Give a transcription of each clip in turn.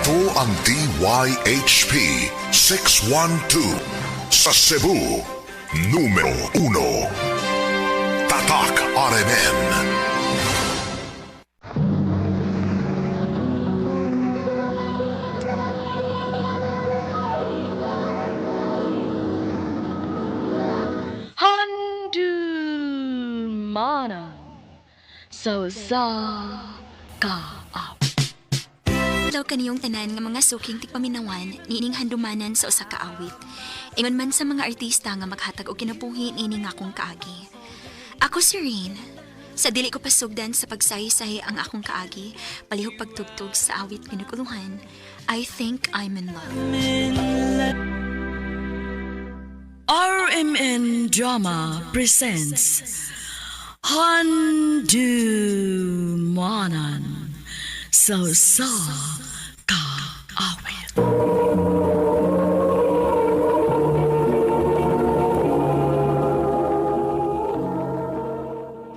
Ito ang DYHP 612 sa Cebu, numero 1. Tatak RMN. Handumana so sa ka up. Daw kaniyong tanan nga mga suking tigpaminawan niining handumanan sa usa ka awit. Ingon man sa mga artista nga maghatag og kinabuhi niining akong kaagi. Ako si Rain. Sa dili ko pasugdan sa pagsahi-sahi ang akong kaagi, palihog pagtugtog sa awit pinaguluhan, I think I'm in love. RMN Drama presents Handumanan so sa ka awit.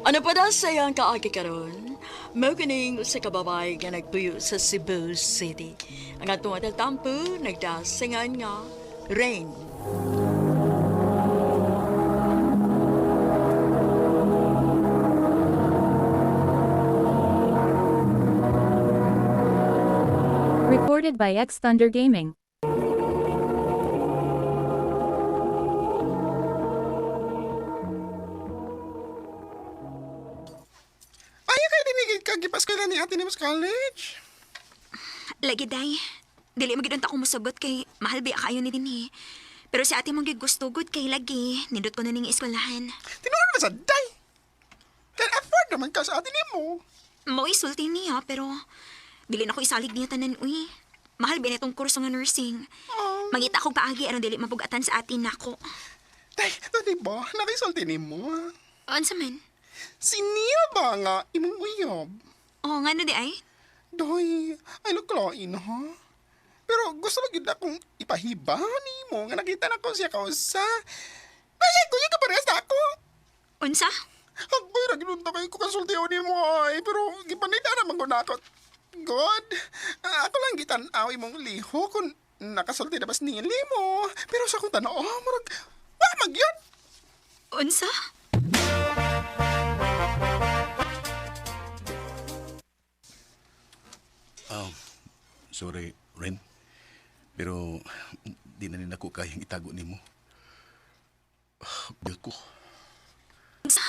Ano pa daw sayang kaagi karon? Mao kining usa ka babae nga nagpuyo sa Cebu City. Ang atong tampo nagdasingan nga Rain. Recorded by X Thunder Gaming. Ayaw kayo dinigid ka, gipas kailan ni ate ni Mas College. Lagi day, dili magidunta ko musugot kay mahal biya kayo ni dinhi. Pero si ate mong gigustugod kay lagi, nindot ko na ning eskwelahan. Tinuod na sa day. Can afford naman ka sa ate ni mo. Mao isulti niya pero dili na ko isalig niya tanan uy. Mahal biya nitong kurso nga nursing. Mangita ko paagi aron dili mapugatan sa atin nako. Day, tadi ba? Nakisulti ni mo. Unsa man? Si Neil ba nga imong uyab? Oh, nga na di ay? Doy, ay lagklain ha. Pero gusto lang yun akong ipahiba ni mo nga nakita na ko siya kausa. Nasya ko yung kaparehas na ako. Unsa? Agoy, naginunta kayo ko kasultiyo ni mo ay. Pero gipanita naman ko na ako. God, ako lang gitan-awi mong liho kung nakasulti na bas nili mo. Pero sa akong tanaw, marag, mag yun. Unsa? Sorry, Ren. Pero di na rin ako kayang itago ni mo. Bill ko. Unsa?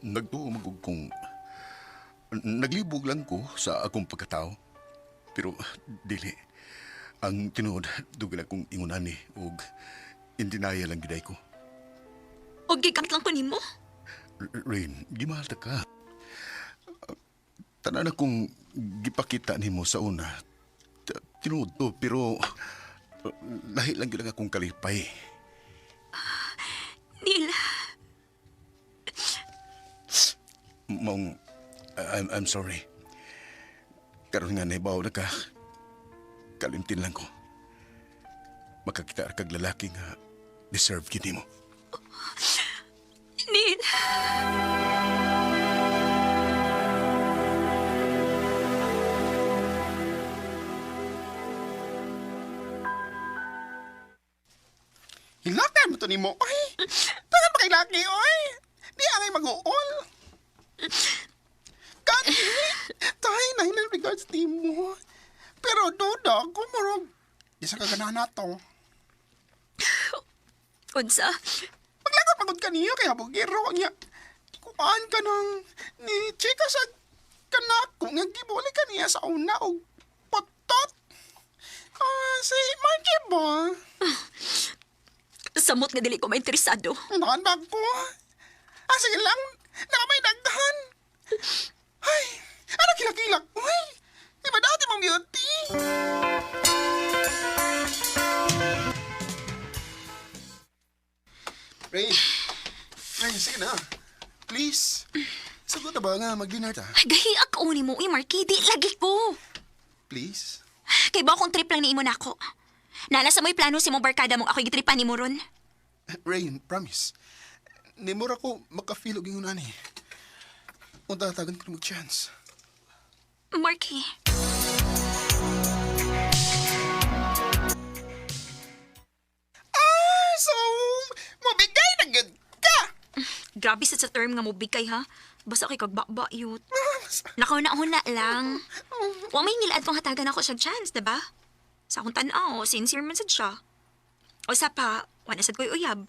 Nagtuo magug kong naglibog lang ko sa akong pagkatao. Pero dili. Ang tinuod, dugal akong ingunani ug indinaya lang giday ko. Og gikamit lang ko nimo? Rain, gimahal ta ka. Tanan akong gipakita nimo sa una. Tinuod to, pero lahi lang gyud ang akong kalipay. Nila. Mong, I'm sorry. Karon nga naibaw na ka. Kalimtin lang ko. Makakita kag lalaki nga deserve gid mo. Nil. Hilaktan mo to ni mo, oy. Tagal pa kay laki, oy. Di angay mag-uol. Kani, tayo na hinang regards ni mo. Pero duda, kumurog. Isa ka ganahan na to. Unsa? Maglagot pagod ka niyo kaya bugiro niya. Kuan ka nang ni chika sa kanako nga gibuli ka niya sa una og potot. Si Margie ba? Samot nga dili ko mainteresado. Nakandag ko. Sige lang, nakamay daghan. Ay, ano kilak-kilak? Uy, iba dati mong beauty. Ray, sige na. Please. Sagot na ba nga mag-dinner ta? Gahi ako ni mo, Marky. Di lagi ko. Please? Kay ba akong trip lang ni imo nako. Nala sa mo'y plano si mong barkada mong ako gitripan ni mo ron. Rain, promise. Nimura ko makafeel og ingon ani. Tatagan ko na mag-chance. Marky, So, mabigay na gud ka! grabe sa term nga mo bigay ha. Basta kay kagbaba yut. Nakauna-una lang. Wa may nilad pang hatagan ako siya chance, diba? Sa akong tanaw, sincere man sad siya. O sa pa, wala sad ko'y uyab.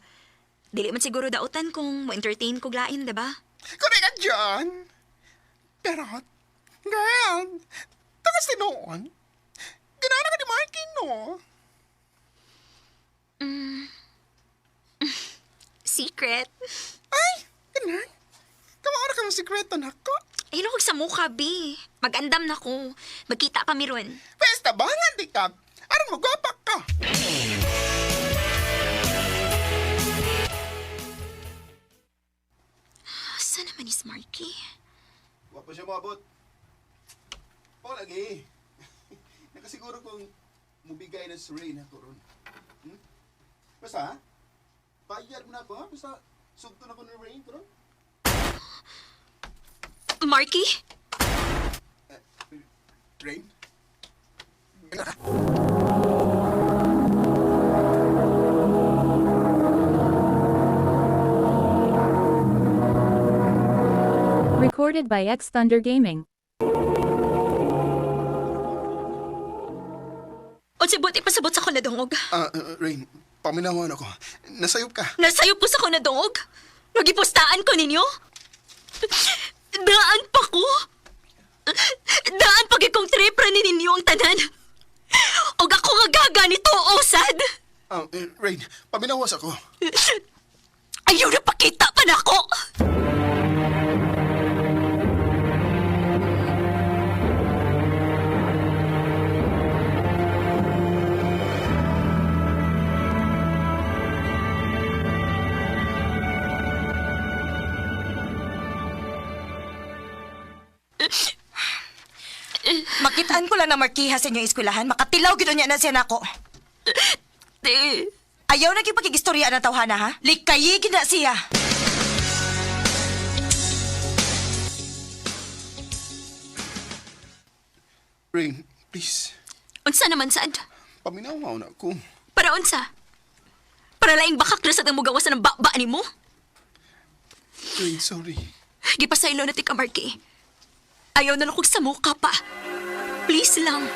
Dili man siguro dautan kung mo-entertain ko glain, diba? Kung ka dyan. Pero, girl, takas tinoon. Ganaan ka ni Marky, no? Secret. Ay, ganun. Kamara ka ng sikreto na ko. Ay, lukog sa mukha, B. Mag-andam na ko. Magkita kami ron. Pesta ba nga, di ka? Aram mo, gapak ka. Saan naman is Marky? Huwag pa siya mabot. O, lagi. Nakasiguro kong mubigay na si Rain ako ron. Basta, ha? Payad mo na ako, ha? Basta, sugto na ko ni Rain, ron. Marky? Rain? Recorded by X Thunder Gaming. O si buti pasabot sa ko na dungog. Rain, paminawan ako. Nasayop ka. Nasayop ko sa ko na dungog. Nagipustaan ko ninyo. Daan pa ko. Daan pag ikong tripra ni ninyo ang tanan. Og ako nga gaga nito, osad. Rain, paminawas ako. Ayaw na pakita pa na ako. Makitaan ko lang na markiha sa inyong eskwelahan, makatilaw gito niya na siya nako. Te, Ayaw na kipakigistorya na tawhana ha? Likayi gina siya. Rain, please. unsa naman sad? Paminawa na ako. Para unsa? Para laing bakak na sa tang mugawasan ng baba ni mo? Rain, sorry. Gipasaylo na ti ka, Marky. Ayaw na lang kong sa mukha pa. Please lang.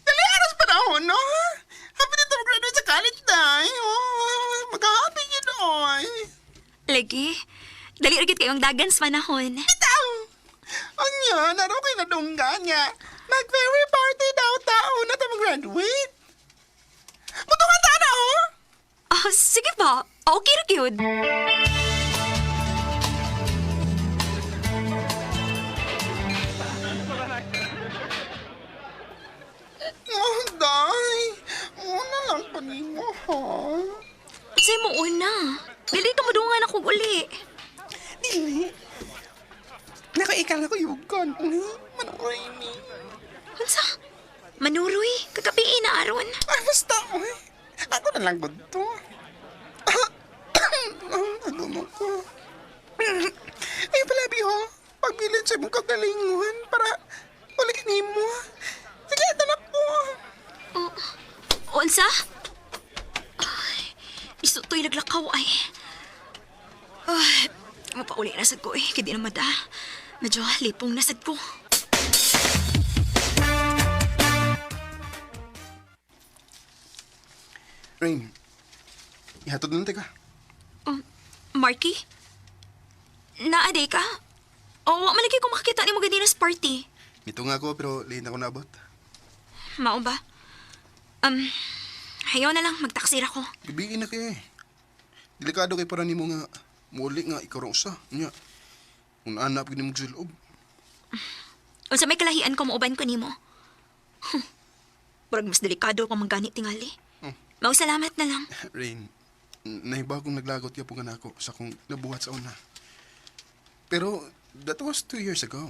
Dali, aras panahon, no? Happy dito mag-graduate sa college na. Mag-happy yun, oy. Lagi, dali agad kayong dagan sa manahon. Bitaw! Anya, naro kay nadungga niya. Mag-very party daw tao na tayo mag-graduate. Butungan ta na, oh! Ah, sige ba? Okay ra gyud. Oh, day. Muna lang pa mo, ha? Say mo una. Dili ka madungan ako uli. Dili. Nakaikal ako yugon. Manoy ni. Unsa? Manuroy, kagabi na aron. Ay, basta, oy. Ako na lang gusto. Ano mo ko? Ay, palabi, ho. Pagbilin sa mong kagalingon para ulit ni mo. Sige, tanak po. Unsa? Ay, iso to'y naglakaw ay. Ay, mapauli na sad ko eh, kaya di na mada. Medyo lipong na sad ko. Rain, ihatod nun, teka. Marky? Naaday ka? O, wa malagi ko makakita ni mo ganina sa party. Ito nga ako, pero late ako nabot. Mao ba? Hayaw na lang, magtaksir ako. Gabiin na kayo eh. Delikado kay para ni mo nga muli nga ikaw rong usa. Nya, kung naanap gini mo sa loob. Unsa may kalahian ko mauban ko nimo. Murag mas delikado pa mangganit tingali. Mau salamat na lang. Rain, nahibaw kong naglagot yapon ka ako sa kong nabuhat sa una. Pero that was 2 years ago.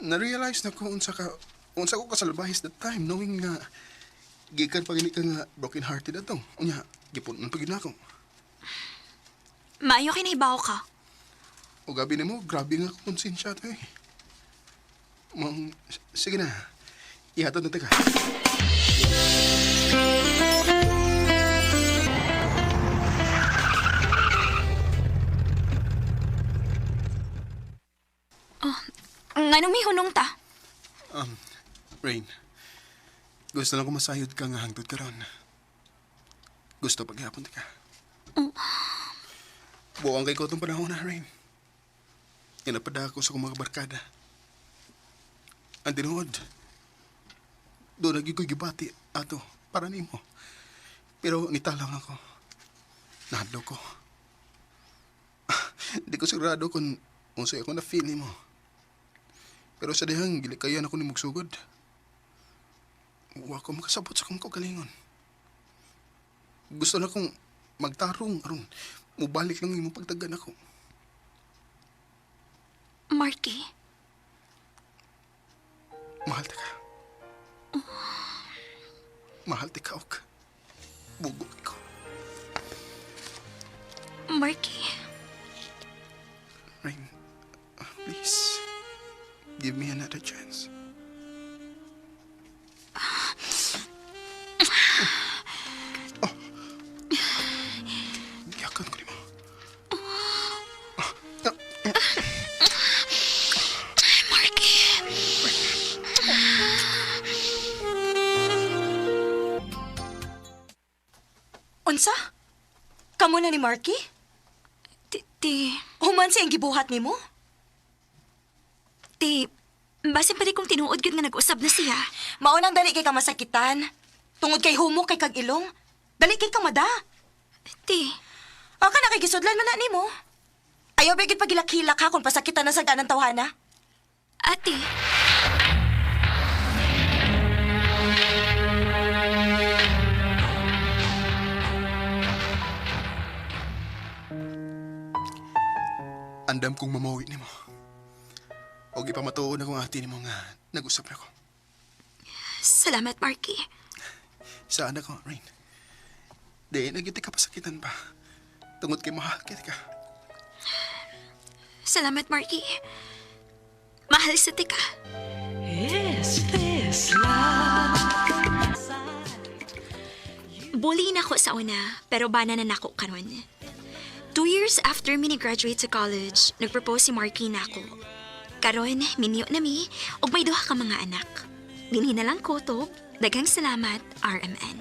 Na-realize na ko unsa ko kasalbahis that time knowing nga gikan pa gini ka nga broken hearted ato. Unya, gipon man pagin ako. Maayo kinahibaw ka. O gabi nimo, grabe nga konsensya to eh. Sige na. Ihatod na taga. Nganong may hunong ta? Rain, gusto lang ko masayod ka nga hangtod ka ron. Gusto paghihapon ka. Buwang kay ko itong panahon na, Rain. Inapada ako sa kong mga barkada. Ang tinuod, doon naging ko'y gibati ato para nimo. Pero nitalang ako. Nahadlo ko. Di ko sigurado kung unsay ako na feel nimo. Pero sa dihang gilikayan ako ni Mugsugod. Huwag ko makasabot sa kong kaugalingon. Gusto na kong magtarong aron mubalik lang yung pagtagan ako. Marky, Mahal ta ka. Mahal ti ka, ok. Bugok ko. Marky. Rain, please, give me another chance. Giyakan ko ni mo. Unsa? Kamu na ni Marky? Ti, Human siya ang gibuhat nimo? basin pa di kong tinuod yun nga nag-usab na siya. Maunang dali kay ka masakitan. Tungod kay humok kay kag ilong. Dali kay ka mada. Ti, O ka nakigisudlan man na nimo. Ayaw bigit pagilak-hilak ha kung pasakitan na sa ganang tawhana. ate, Andam kong mamawi ni mo. O ipamatuon akong ati ni mo nga nag-usap na ko. salamat Marky. Saan ako, Rain? Di, nagiti ka pasakitan pa. Tungod kay mahal kita ka. Salamat Marky. Mahal sa tika. Bully na ako sa una, pero bana na nako karon. 2 years after mi graduate sa college, nagpropose si Marky na ako. Karon, minyo na mi, og may duha ka mga anak. Dinhi na lang kutob, daghang salamat, RMN.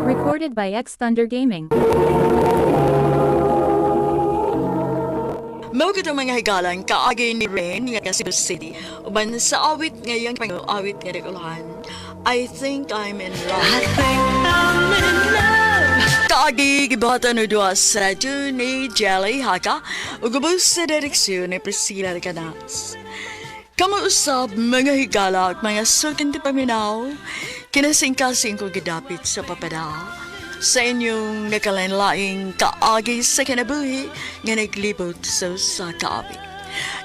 Recorded by X Thunder Gaming. Mao gid ang mga higalan kaagi ni Rain nga Cebu City. Uban sa awit ngayang pang-awit nga regulahan. I think I'm in love. Kaagi gibata no duwa sa radyo ni Jelly Haka ug ubos sa direksyon ni Priscilla Canas. Kamu usab mga higala at mga sulkin ti paminaw, kinasing-kasing ko gidapit sa papada sa inyong nakalanlaing kaagi sa kinabuhi nga naglibot sa kaabit.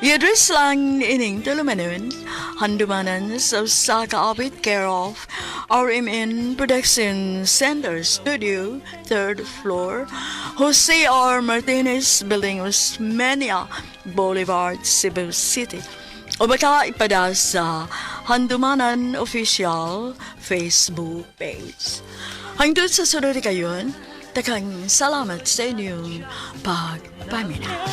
I-address lang ining tulumanon, handumanan sa kaabit care of RMN Production Center Studio, 3rd floor, Jose R. Martinez Building, Osmeña Boulevard, Cebu City. O baka ipada sa Handumanan Official Facebook page. Hangtod sa sunod kayon, takang salamat sa inyong pagpaminaw.